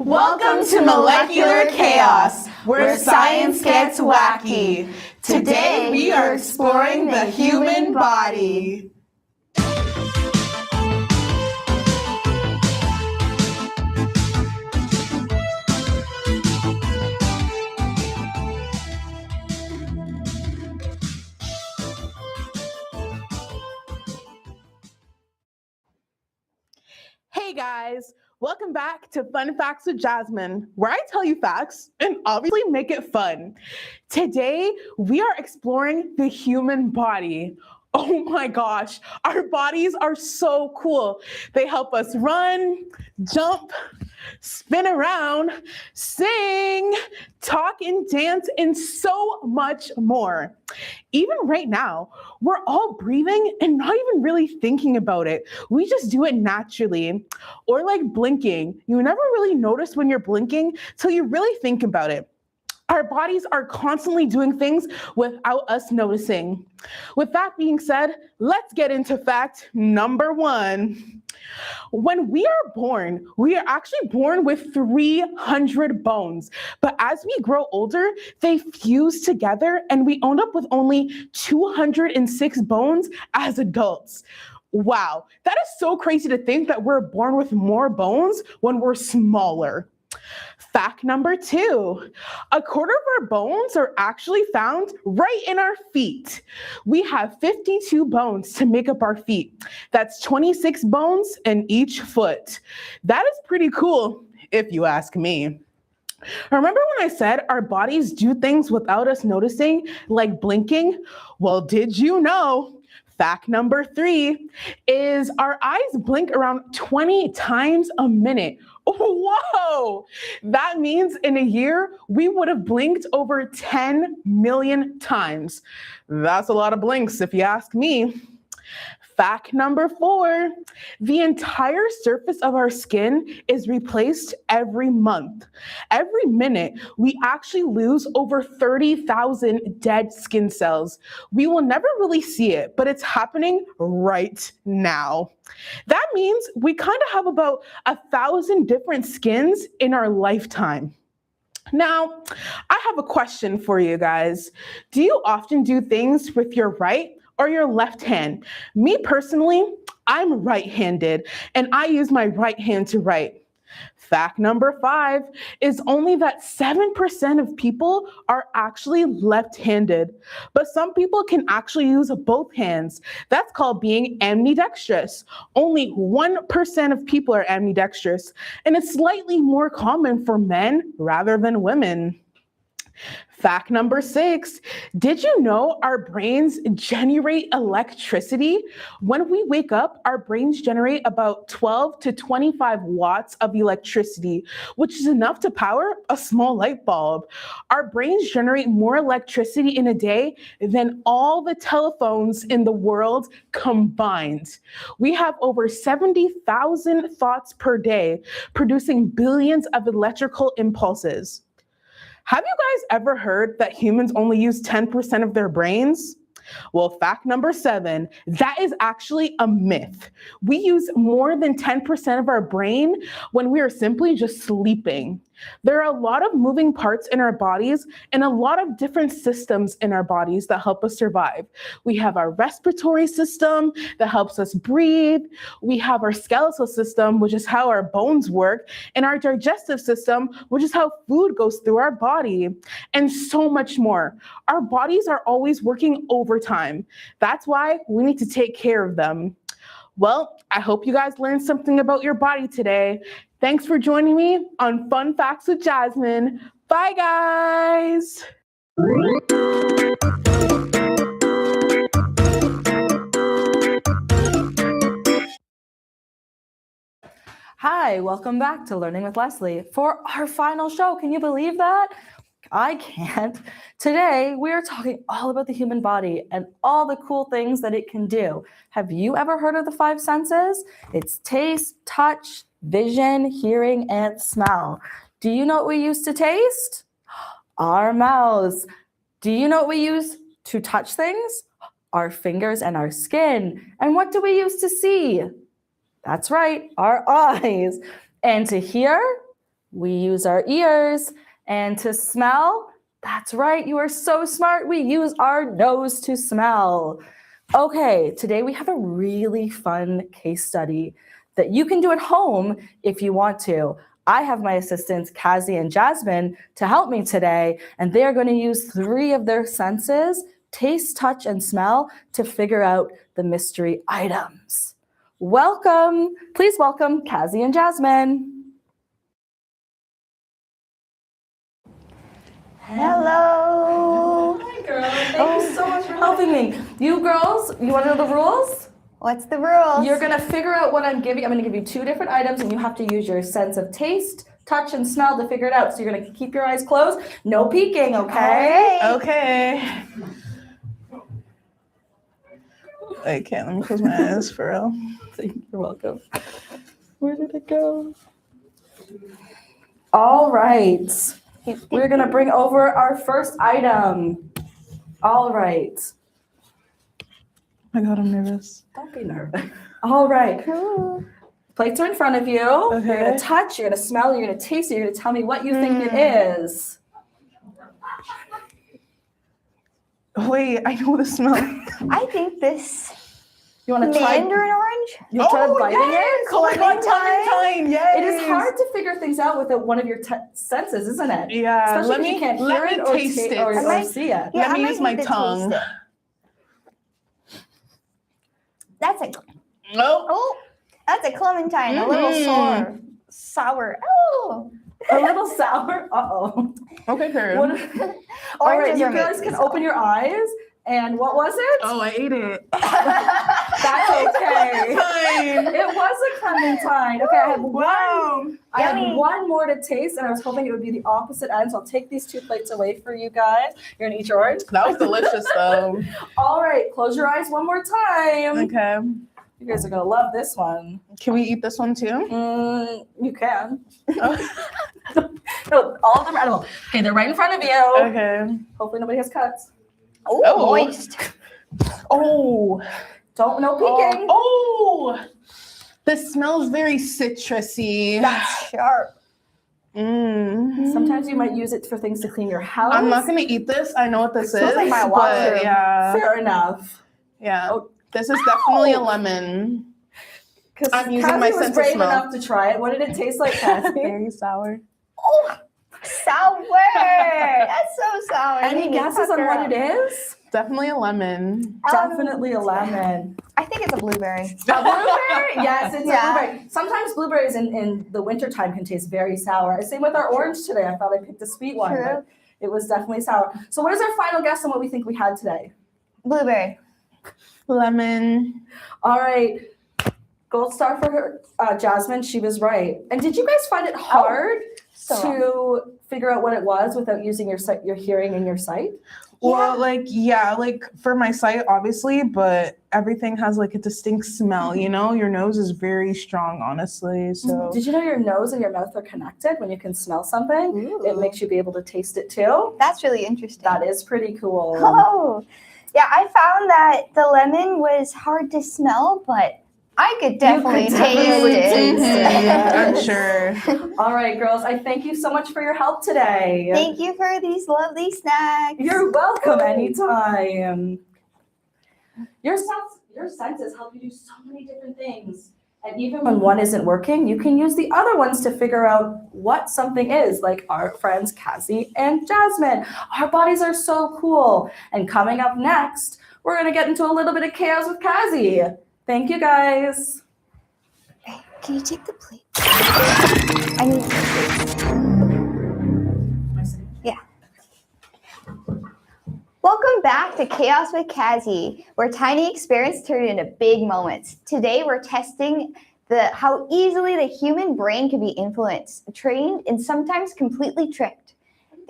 Welcome to Molecular Chaos, where science gets wacky. Today we are exploring the human body. Hey guys, welcome back to Fun Facts with Jasmine, where I tell you facts and obviously make it fun. Today, we are exploring the human body. Oh my gosh, our bodies are so cool. They help us run, jump, spin around, sing, talk and dance, and so much more. Even right now, we're all breathing and not even really thinking about it. We just do it naturally. Or like blinking. You never really notice when you're blinking till you really think about it. Our bodies are constantly doing things without us noticing. With that being said, let's get into fact number 1. When we are born, we are actually born with 300 bones. But as we grow older, they fuse together and we end up with only 206 bones as adults. Wow, that is so crazy to think that we're born with more bones when we're smaller. Fact number 2, a quarter of our bones are actually found right in our feet. We have 52 bones to make up our feet. That's 26 bones in each foot. That is pretty cool, if you ask me. Remember when I said our bodies do things without us noticing, like blinking? Well, did you know? Fact number 3 is our eyes blink around 20 times a minute. Whoa! That means in a year, we would have blinked over 10 million times. That's a lot of blinks, if you ask me. Fact number 4, the entire surface of our skin is replaced every month. Every minute, we actually lose over 30,000 dead skin cells. We will never really see it, but it's happening right now. That means we kind of have about 1,000 different skins in our lifetime. Now, I have a question for you guys. Do you often do things with your right or your left hand? Me personally, I'm right-handed and I use my right hand to write. Fact number 5 is only that 7% of people are actually left-handed, but some people can actually use both hands. That's called being ambidextrous. Only 1% of people are ambidextrous, and it's slightly more common for men rather than women. Fact number 6, did you know our brains generate electricity? When we wake up, our brains generate about 12 to 25 watts of electricity, which is enough to power a small light bulb. Our brains generate more electricity in a day than all the telephones in the world combined. We have over 70,000 thoughts per day, producing billions of electrical impulses. Have you guys ever heard that humans only use 10% of their brains? Well, fact number 7, that is actually a myth. We use more than 10% of our brain when we are simply just sleeping. There are a lot of moving parts in our bodies and a lot of different systems in our bodies that help us survive. We have our respiratory system that helps us breathe. We have our skeletal system, which is how our bones work, and our digestive system, which is how food goes through our body, and so much more. Our bodies are always working overtime. That's why we need to take care of them. Well, I hope you guys learned something about your body today. Thanks for joining me on Fun Facts with Jasmine. Bye, guys. Hi, welcome back to Learning with Leslie for our final show. Can you believe that? I can't. Today, we are talking all about the human body and all the cool things that it can do. Have you ever heard of the 5 senses? It's taste, touch, vision, hearing, and smell. Do you know what we use to taste? Our mouths. Do you know what we use to touch things? Our fingers and our skin. And what do we use to see? That's right, our eyes. And to hear? We use our ears. And to smell, that's right, you are so smart. We use our nose to smell. Okay, today we have a really fun case study that you can do at home if you want to. I have my assistants, Kazi and Jasmine, to help me today, and they are going to use 3 of their senses, taste, touch, and smell, to figure out the mystery items. Welcome. Please welcome Kazi and Jasmine. Hello. Hi, girls. Thank you so much for helping me. You girls, you want to know the rules? What's the rules? You're going to figure out what I'm giving. I'm going to give you 2 different items, and you have to use your sense of taste, touch, and smell to figure it out. So you're going to keep your eyes closed. No peeking, okay? Okay. I can't. Let me close my eyes for real. You're welcome. Where did it go? All right. We're going to bring over our first item. All right. Oh my God, I'm nervous. Don't be nervous. All right. Plates are in front of you. Okay. You're going to touch, you're going to smell, you're going to taste it, you're going to tell me what you think it is. Wait, I know the smell. I think this You want to try? mandarin orange. You try biting yes! it? Oh my God, Clementine. clementine, yes. It is hard to figure things out without one of your senses, isn't it? Yeah, Especially if you can't hear it or taste it. or might- see it. Yeah, Let me I might use my need to tongue. taste it. That's a Oh, that's a clementine. A little sour. Oh, A little sour. Uh-oh. okay, Karen. All right, Oranges you are guys making can open your eyes. And what was it? Oh, I ate it. That's okay. Clementine. It was a clementine. Okay, I have Wow. I have Yummy. one more to taste, and I was hoping it would be the opposite end. So I'll take these 2 plates away for you guys. You're gonna eat your orange. That was delicious, though. All right, close your eyes one more time. Okay. You guys are gonna love this one. Can we eat this one too? You can. No, all of them are edible. Okay, they're right in front of you. Okay. Hopefully nobody has cuts. oh, moist. Oh. No peeking. Oh. This smells very citrusy. That's sharp. Sometimes you might use it for things to clean your house. I'm not gonna eat this. I know what this Smells is. like my but washroom. yeah. Fair enough. Yeah. Oh. This is definitely a lemon. Because I'm using my was sense of brave smell. enough to try it. What did it taste like, Cassie? Very sour. Oh, sour. That's so sour. Any You need to guesses on pucker what up. it is? Definitely a lemon. Definitely a lemon. I think it's a blueberry. A blueberry? Yes, it's Yeah. a blueberry. Sometimes blueberries in the wintertime can taste very sour. Same with our orange today. I thought I picked a sweet one, True. but it was definitely sour. So what is our final guess on what we think we had today? Blueberry. Lemon. All right. Gold star for her, Jasmine. She was right. And did you guys find it hard So to figure out what it was without using your hearing and your sight? Well, like for my sight, obviously, but everything has like a distinct smell, you know? Your nose is very strong, honestly. So Did you know your nose and your mouth are connected? When you can smell something, it Ooh. makes you be able to taste it too. That's really interesting. That is pretty cool. Oh, yeah, I found that the lemon was hard to smell, but I could definitely definitely taste it. I'm sure. All right, girls, I thank you so much for your help today. Thank you for these lovely snacks. You're welcome anytime. Your senses help you do so many different things. And even when one isn't working, you can use the other ones to figure out what something is, like our friends Cassie and Jasmine. Our bodies are so cool. And coming up next, we're going to get into a little bit of chaos with Cassie. Thank you, guys. Can you take the plate? I need Yeah. Welcome back to Chaos with Kazi, where tiny experiments turn into big moments. Today we're testing how easily the human brain can be influenced, trained, and sometimes completely tricked.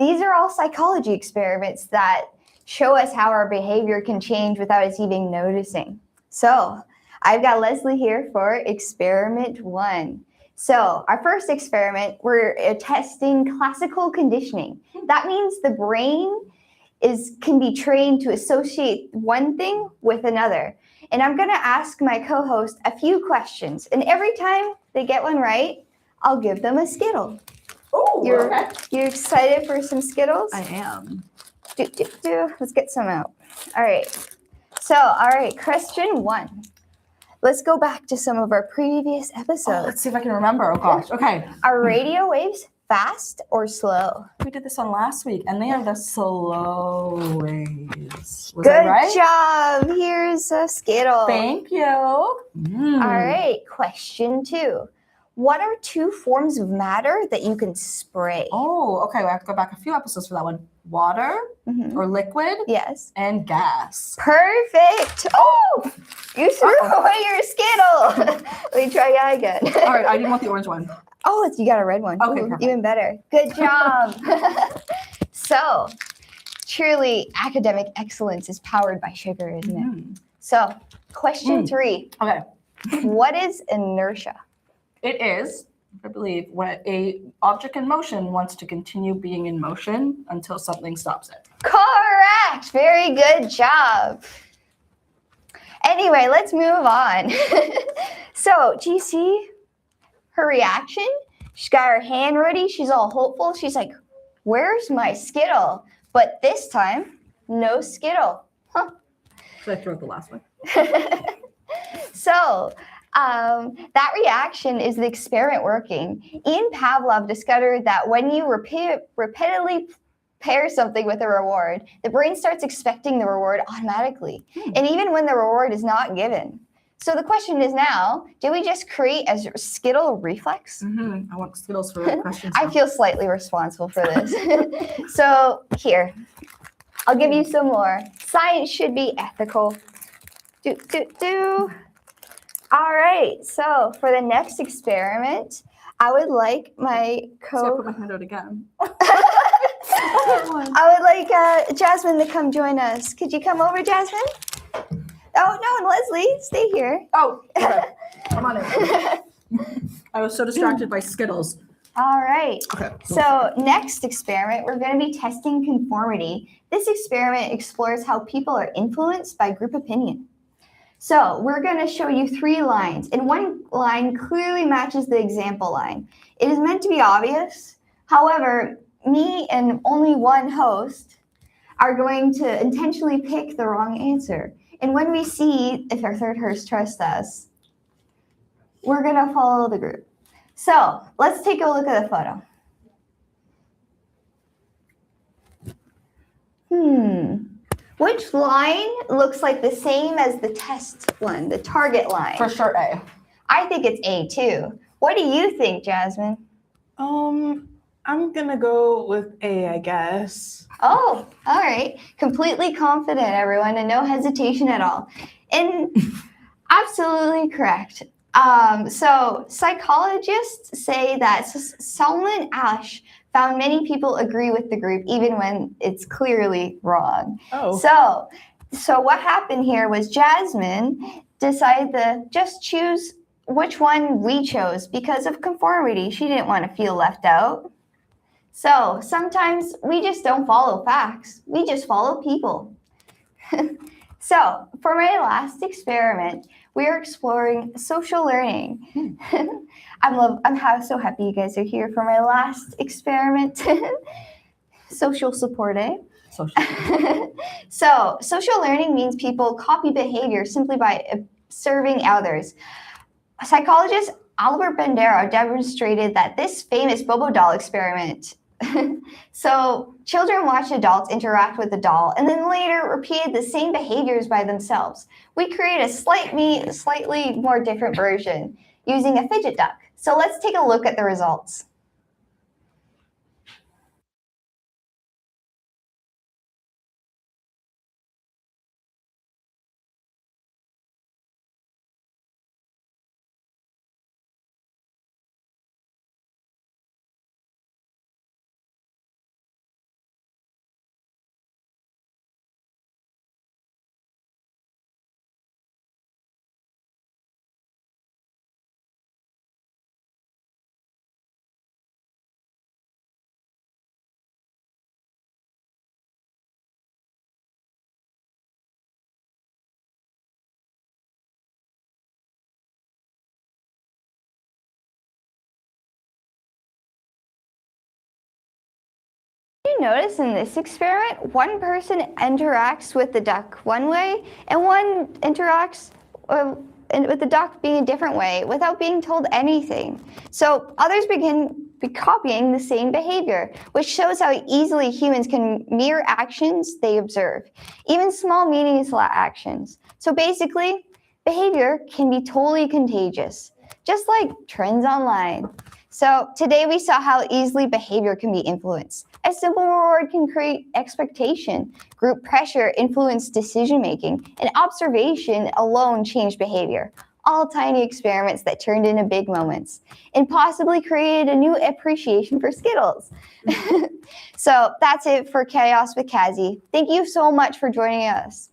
These are all psychology experiments that show us how our behavior can change without us even noticing. So, I've got Leslie here for experiment 1. So our first experiment, we're testing classical conditioning. That means the brain can be trained to associate one thing with another. And I'm going to ask my co-host a few questions. And every time they get one right, I'll give them a Skittle. Oh, You're excited for some Skittles? I am. Let's get some out. All right. So, all right, question 1. Let's go back to some of our previous Oh, episodes. let's see if I can remember. Oh gosh. Okay. Are radio waves fast or slow? We did this one last week, and they are the slow waves. Was Good I right? job. Here's a Skittle. Thank you. All right, question 2. What are 2 forms of matter that you can spray? Oh, okay. We have to go back a few episodes for that one. Water Mhm. or liquid Yes. and gas. Perfect. Oh, you threw away your Skittle. Let me try that again. All right, I didn't want the orange one. Oh, you got a red one. Okay, Ooh, perfect. even better. Good job. So, truly, academic excellence is powered by sugar, isn't it? Mhm. So, question 3. Okay. What is inertia? It is, I believe, when a object in motion wants to continue being in motion until something stops it. Correct. Very good job. Anyway, let's move on. So, do you see her reaction? She's got her hand ready. She's all hopeful. She's like, where's my Skittle? But this time, no Skittle. Huh. Should I throw out the last one? So, that reaction is the experiment working. Ian Pavlov discovered that when you repeatedly pair something with a reward, the brain starts expecting the reward automatically, and even when the reward is not given. So the question is now, do we just create a Skittle reflex? I want Skittles for questions. I feel slightly responsible for this. So here, I'll give you some more. Science should be ethical. All right, so for the next experiment, I would like my So I put my hand out again. I would like Jasmine to come join us. Could you come over, Jasmine? Oh, no, and Leslie, stay here. Oh, okay. I'm on it. I was so distracted by Skittles. All right. Okay. So next experiment, we're going to be testing conformity. This experiment explores how people are influenced by group opinion. So we're going to show you 3 lines, and one line clearly matches the example line. It is meant to be obvious. However, me and only one host are going to intentionally pick the wrong answer. And when we see if our third host trusts us, we're going to follow the group. So let's take a look at the photo. Which line looks like the same as the test one, the target line? For sure, A. I think it's A too. What do you think, Jasmine? I'm gonna go with A, I guess. Oh, all right. Completely confident, everyone, and no hesitation at all. And absolutely correct. So psychologists say that Solomon Asch found many people agree with the group even when it's clearly wrong. Oh. So what happened here was Jasmine decided to just choose which one we chose because of conformity. She didn't want to feel left out. So sometimes we just don't follow facts. We just follow people. So for my last experiment, we are exploring social learning. I'm so happy you guys are here for my last experiment. Social support, eh? So social learning means people copy behavior simply by observing others. Psychologist Albert Bandura demonstrated that this famous Bobo doll experiment. So children watched adults interact with the doll and then later repeated the same behaviors by themselves. We created a slightly more different version using a fidget duck. So let's take a look at the results. notice in this experiment, one person interacts with the duck one way and one interacts with the duck being a different way without being told anything. So others begin copying the same behavior, which shows how easily humans can mirror actions they observe, even small meaningless actions. So basically, behavior can be totally contagious, just like trends online. So today we saw how easily behavior can be influenced. A simple reward can create expectation, group pressure influence decision-making, and observation alone change behavior. All tiny experiments that turned into big moments and possibly created a new appreciation for Skittles. So that's it for Chaos with Kazi. Thank you so much for joining us.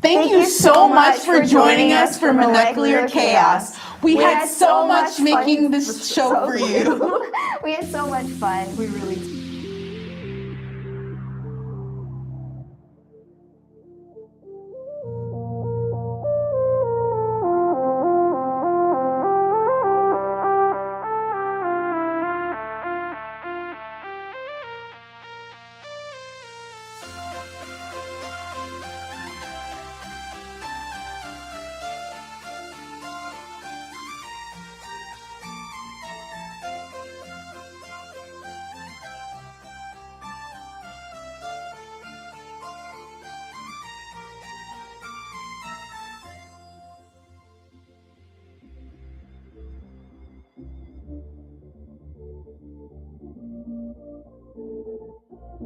Thank you so much for joining us for Molecular Chaos. We had so much making this show for you. We had so much fun. We really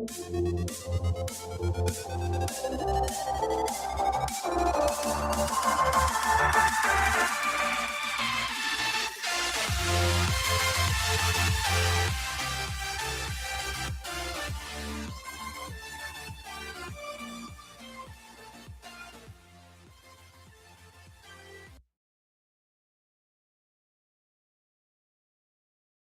Thank you.